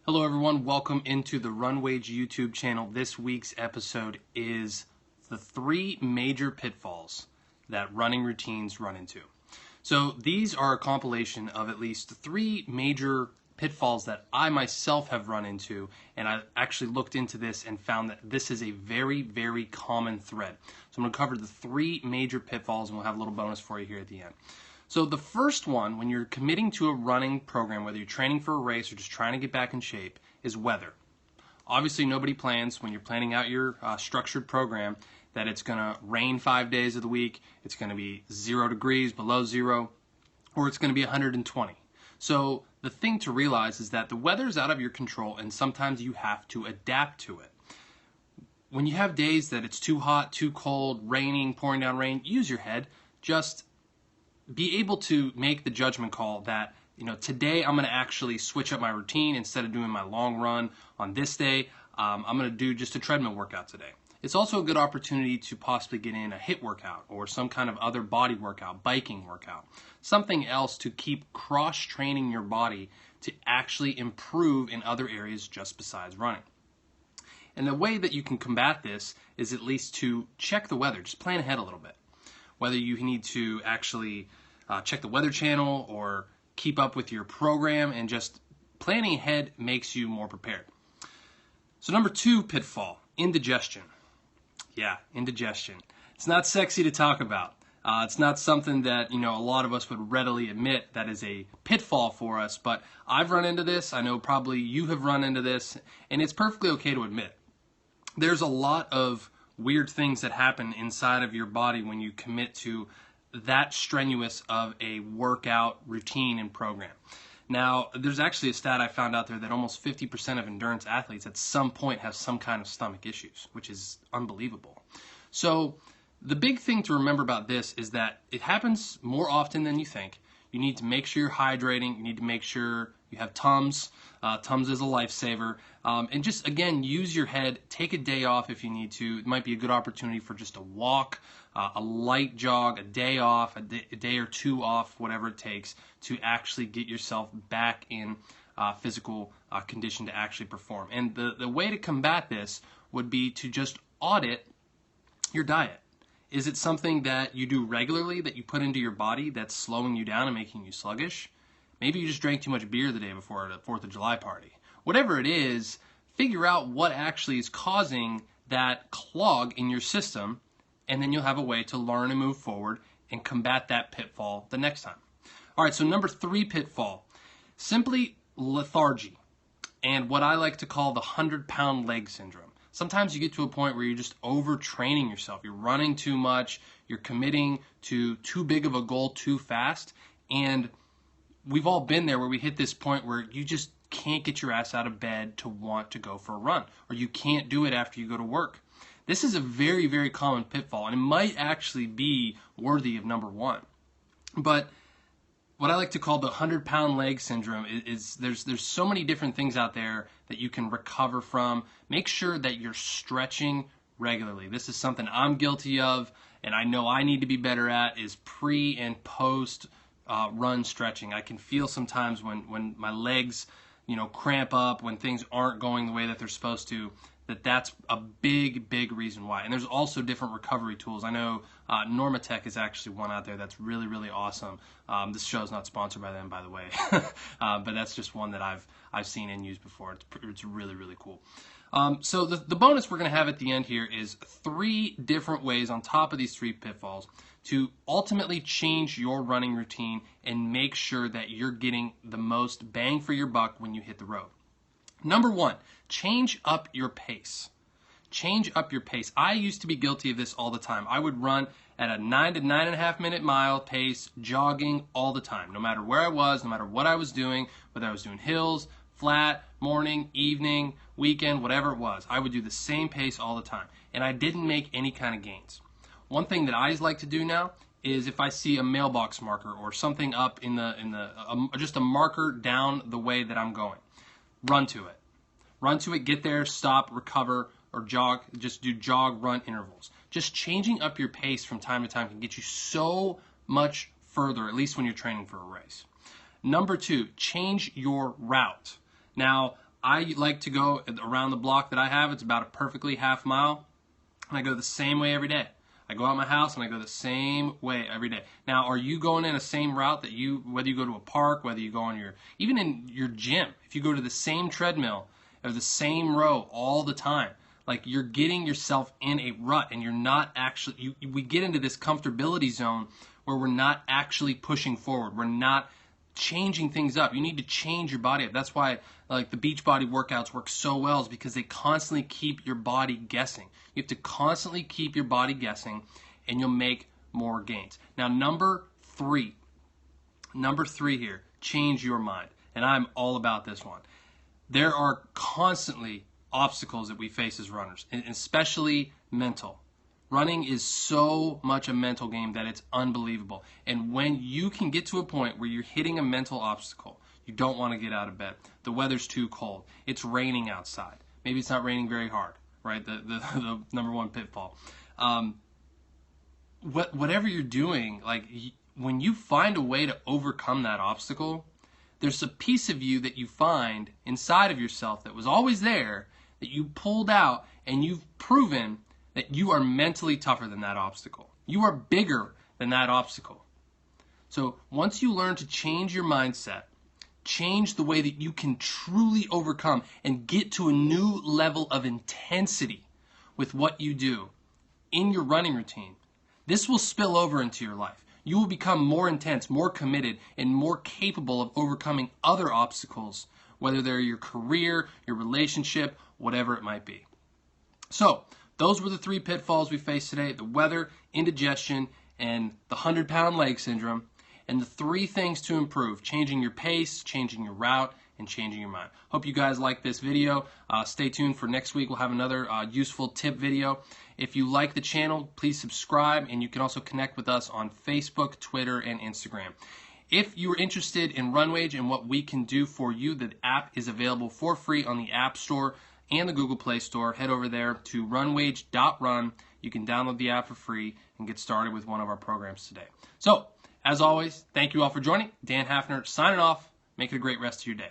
Hello everyone, welcome into the Runwage YouTube channel. This week's episode is the 3 major pitfalls that running routines run into. So these are a compilation of at least 3 major pitfalls that I myself have run into, and I actually looked into this and found that this is a very, very common thread. So I'm going to cover the 3 major pitfalls and we'll have a little bonus for you here at the end. So the first one, when you're committing to a running program, whether you're training for a race or just trying to get back in shape, is weather. Obviously, nobody plans when you're planning out your structured program that it's going to rain 5 days of the week, it's going to be 0 degrees, below 0, or it's going to be 120. So the thing to realize is that the weather is out of your control and sometimes you have to adapt to it. When you have days that it's too hot, too cold, raining, pouring down rain, use your head. Just be able to make the judgment call that, today I'm going to actually switch up my routine. Instead of doing my long run on this day, I'm going to do just a treadmill workout today. It's also a good opportunity to possibly get in a HIIT workout or some kind of other body workout, biking workout, something else to keep cross-training your body to actually improve in other areas just besides running. And the way that you can combat this is at least to check the weather. Just plan ahead a little bit. Whether you need to actually check the Weather Channel or keep up with your program, and just planning ahead makes you more prepared. So number 2 pitfall, indigestion. Yeah, indigestion. It's not sexy to talk about. It's not something that a lot of us would readily admit that is a pitfall for us, but I've run into this. I know probably you have run into this, and it's perfectly okay to admit. There's a lot of weird things that happen inside of your body when you commit to that strenuous of a workout routine and program. Now, there's actually a stat I found out there that almost 50% of endurance athletes at some point have some kind of stomach issues, which is unbelievable. So the big thing to remember about this is that it happens more often than you think. You need to make sure you're hydrating. You need to make sure you have Tums. Tums is a lifesaver. And just, again, use your head. Take a day off if you need to. It might be a good opportunity for just a walk, a light jog, a day off, a day or 2 off, whatever it takes to actually get yourself back in physical condition to actually perform. And the way to combat this would be to just audit your diet. Is it something that you do regularly that you put into your body that's slowing you down and making you sluggish? Maybe you just drank too much beer the day before the 4th of July party. Whatever it is, figure out what actually is causing that clog in your system, and then you'll have a way to learn and move forward and combat that pitfall the next time. All right, so number 3 pitfall, simply lethargy, and what I like to call the 100-pound leg syndrome. Sometimes you get to a point where you're just overtraining yourself. You're running too much. You're committing to too big of a goal too fast. And we've all been there where we hit this point where you just can't get your ass out of bed to want to go for a run. Or you can't do it after you go to work. This is a very, very common pitfall. And it might actually be worthy of number 1. But what I like to call the 100-pound leg syndrome is there's so many different things out there that you can recover from. Make sure that you're stretching regularly. This is something I'm guilty of, and I know I need to be better at, is pre and post run stretching. I can feel sometimes when my legs cramp up, when things aren't going the way that they're supposed to, that's a big, big reason why. And there's also different recovery tools. I know Normatec is actually one out there that's really, really awesome. This show is not sponsored by them, by the way, but that's just one that I've seen and used before. It's really, really cool. So the bonus we're going to have at the end here is 3 different ways on top of these 3 pitfalls to ultimately change your running routine and make sure that you're getting the most bang for your buck when you hit the road. Number 1, change up your pace. Change up your pace. I used to be guilty of this all the time. I would run at a 9 to 9.5 minute mile pace, jogging all the time, no matter where I was, no matter what I was doing, whether I was doing hills, flat, morning, evening, weekend, whatever it was. I would do the same pace all the time, and I didn't make any kind of gains. One thing that I like to do now is if I see a mailbox marker or something up in just a marker down the way that I'm going, run to it. Run to it, get there, stop, recover, or jog. Just do jog, run intervals. Just changing up your pace from time to time can get you so much further, at least when you're training for a race. Number 2, change your route. Now, I like to go around the block that I have. It's about a perfectly half mile, and I go the same way every day. I go out my house and I go the same way every day. Now, are you going in the same route that whether you go to a park, whether you go on even in your gym, if you go to the same treadmill or the same row all the time, like you're getting yourself in a rut and you're not actually, we get into this comfortability zone where we're not actually pushing forward. We're not changing things up. You need to change your body up. That's why like the Beachbody workouts work so well, is because they constantly keep your body guessing. You have to constantly keep your body guessing and you'll make more gains. Now, number three here, change your mind. And I'm all about this one. There are constantly obstacles that we face as runners, and especially mental. Running is so much a mental game that it's unbelievable. And when you can get to a point where you're hitting a mental obstacle, you don't want to get out of bed. The weather's too cold. It's raining outside. Maybe it's not raining very hard, right? The number one pitfall. Whatever you're doing, like when you find a way to overcome that obstacle, there's a piece of you that you find inside of yourself that was always there, that you pulled out, and you've proven that you are mentally tougher than that obstacle. You are bigger than that obstacle. So once you learn to change your mindset, change the way that you can truly overcome and get to a new level of intensity with what you do in your running routine, this will spill over into your life. You will become more intense, more committed, and more capable of overcoming other obstacles, whether they're your career, your relationship, whatever it might be. So, those were the 3 pitfalls we faced today: the weather, indigestion, and the 100-pound leg syndrome. And the 3 things to improve: changing your pace, changing your route, and changing your mind. Hope you guys like this video. Stay tuned for next week. We'll have another useful tip video. If you like the channel, please subscribe, and you can also connect with us on Facebook, Twitter, and Instagram. If you are interested in RunWage and what we can do for you, the app is available for free on the App Store and the Google Play Store. Head over there to runwage.run. You can download the app for free and get started with one of our programs today. So, as always, thank you all for joining. Dan Hafner signing off. Make it a great rest of your day.